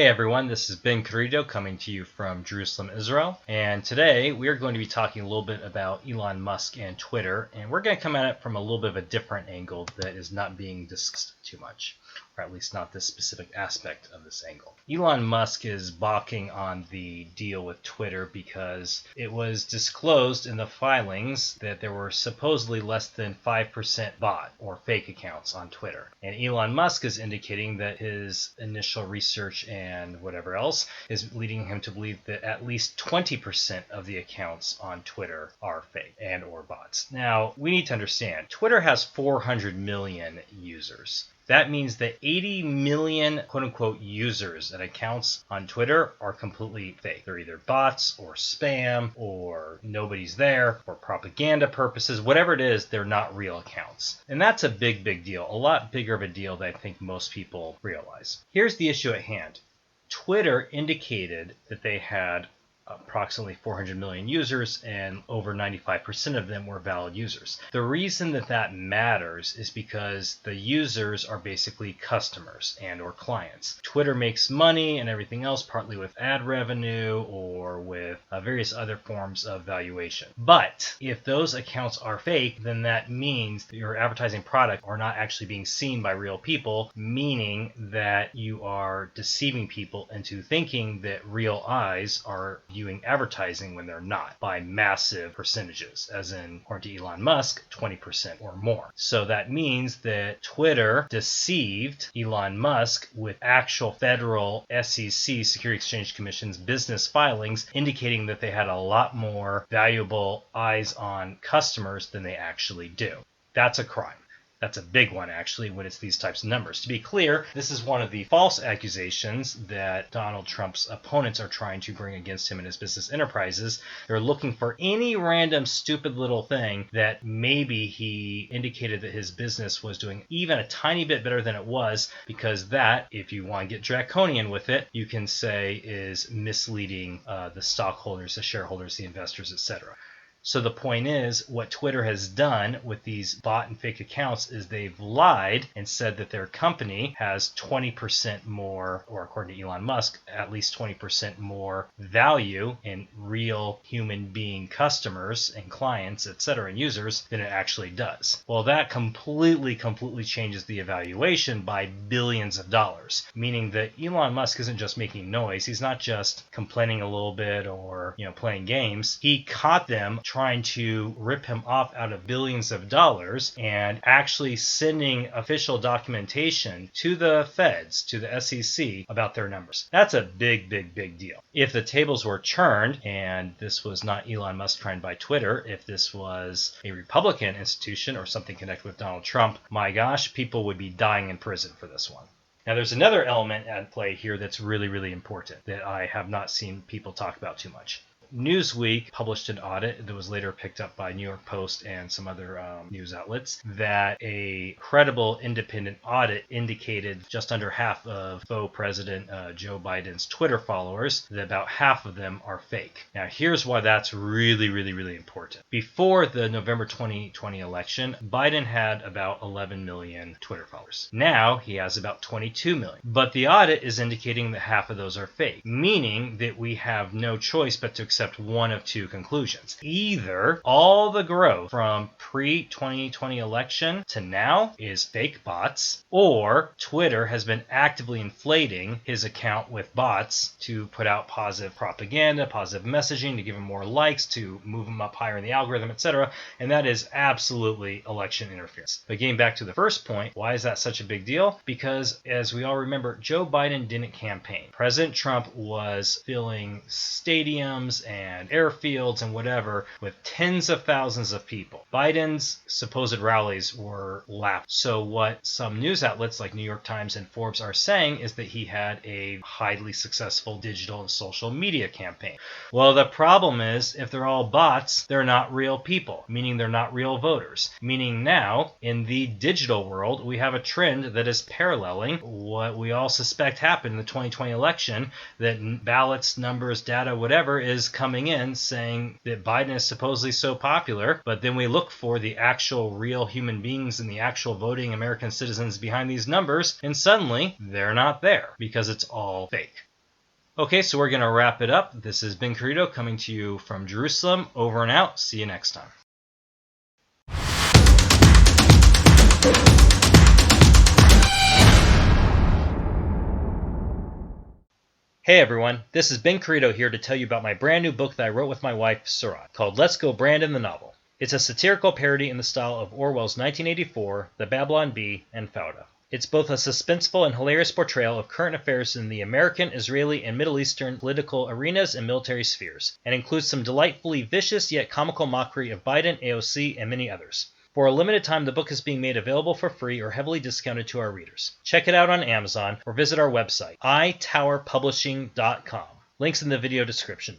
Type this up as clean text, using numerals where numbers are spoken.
Hey everyone, this is Ben Carrito coming to you from Jerusalem, Israel. And today we are going to be talking a little bit about Elon Musk and Twitter. And we're going to come at it from a little bit of a different angle that is not being discussed too much, or at least not this specific aspect of this angle. Elon Musk is balking on the deal with Twitter because it was disclosed in the filings that there were supposedly less than 5% bot or fake accounts on Twitter. And Elon Musk is indicating that his initial research and whatever else is leading him to believe that at least 20% of the accounts on Twitter are fake and or bots. Now, we need to understand, Twitter has 400 million users. That means that 80 million quote-unquote users and accounts on Twitter are completely fake. They're either bots or spam or nobody's there for propaganda purposes. Whatever it is, they're not real accounts. And that's a big deal. A lot bigger of a deal than I think most people realize. Here's the issue at hand. Twitter indicated that they had approximately 400 million users, and over 95% of them were valid users. The reason that matters is because the users are basically customers and or clients. Twitter makes money and everything else partly with ad revenue or with various other forms of valuation. But if those accounts are fake, then that means that your advertising product are not actually being seen by real people, meaning that you are deceiving people into thinking that real eyes are viewing advertising when they're not, by massive percentages, as in, according to Elon Musk, 20% or more. So that means that Twitter deceived Elon Musk with actual federal SEC, Security Exchange Commission's business filings, indicating that they had a lot more valuable eyes on customers than they actually do. That's a crime. That's a big one, actually, when it's these types of numbers. To be clear, this is one of the false accusations that Donald Trump's opponents are trying to bring against him and his business enterprises. They're looking for any random stupid little thing that maybe he indicated that his business was doing even a tiny bit better than it was, because that, if you want to get draconian with it, you can say is misleading the stockholders, the shareholders, the investors, etc. So the point is, what Twitter has done with these bot and fake accounts is they've lied and said that their company has 20% more, or according to Elon Musk, at least 20% more value in real human being customers and clients, etc., and users than it actually does. Well, that completely changes the evaluation by billions of dollars, meaning that Elon Musk isn't just making noise. He's not just complaining a little bit or, playing games. He caught them trying to rip him off out of billions of dollars and actually sending official documentation to the feds, to the SEC, about their numbers. That's a big deal. If the tables were turned, and this was not Elon Musk trying to buy Twitter, if this was a Republican institution or something connected with Donald Trump, my gosh, people would be dying in prison for this one. Now, there's another element at play here that's really important that I have not seen people talk about too much. Newsweek published an audit that was later picked up by New York Post and some other news outlets that a credible independent audit indicated just under half of faux President Joe Biden's Twitter followers, that about half of them are fake. Now, here's why that's really important. Before the November 2020 election, Biden had about 11 million Twitter followers. Now he has about 22 million. But the audit is indicating that half of those are fake, meaning that we have no choice but to accept one of two conclusions. Either all the growth from pre-2020 election to now is fake bots, or Twitter has been actively inflating his account with bots to put out positive propaganda, positive messaging, to give him more likes, to move him up higher in the algorithm, etc. And that is absolutely election interference. But getting back to the first point, why is that such a big deal? Because, as we all remember, Joe Biden didn't campaign. President Trump was filling stadiums and airfields and whatever with tens of thousands of people. Biden's supposed rallies were laughed. So what some news outlets like New York Times and Forbes are saying is that he had a highly successful digital and social media campaign. Well, the problem is, if they're all bots, they're not real people, meaning they're not real voters. Meaning now, in the digital world, we have a trend that is paralleling what we all suspect happened in the 2020 election, that ballots, numbers, data, whatever is coming in saying that Biden is supposedly so popular, but then we look for the actual real human beings and the actual voting American citizens behind these numbers, and suddenly they're not there because it's all fake. Okay, so we're going to wrap it up. This has been Carito coming to you from Jerusalem. Over and out. See you next time. Hey everyone, this is Ben Carito here to tell you about my brand new book that I wrote with my wife, Surat, called Let's Go Brandon the Novel. It's a satirical parody in the style of Orwell's 1984, The Babylon Bee, and Fauda. It's both a suspenseful and hilarious portrayal of current affairs in the American, Israeli, and Middle Eastern political arenas and military spheres, and includes some delightfully vicious yet comical mockery of Biden, AOC, and many others. For a limited time, the book is being made available for free or heavily discounted to our readers. Check it out on Amazon or visit our website, itowerpublishing.com. Links in the video description.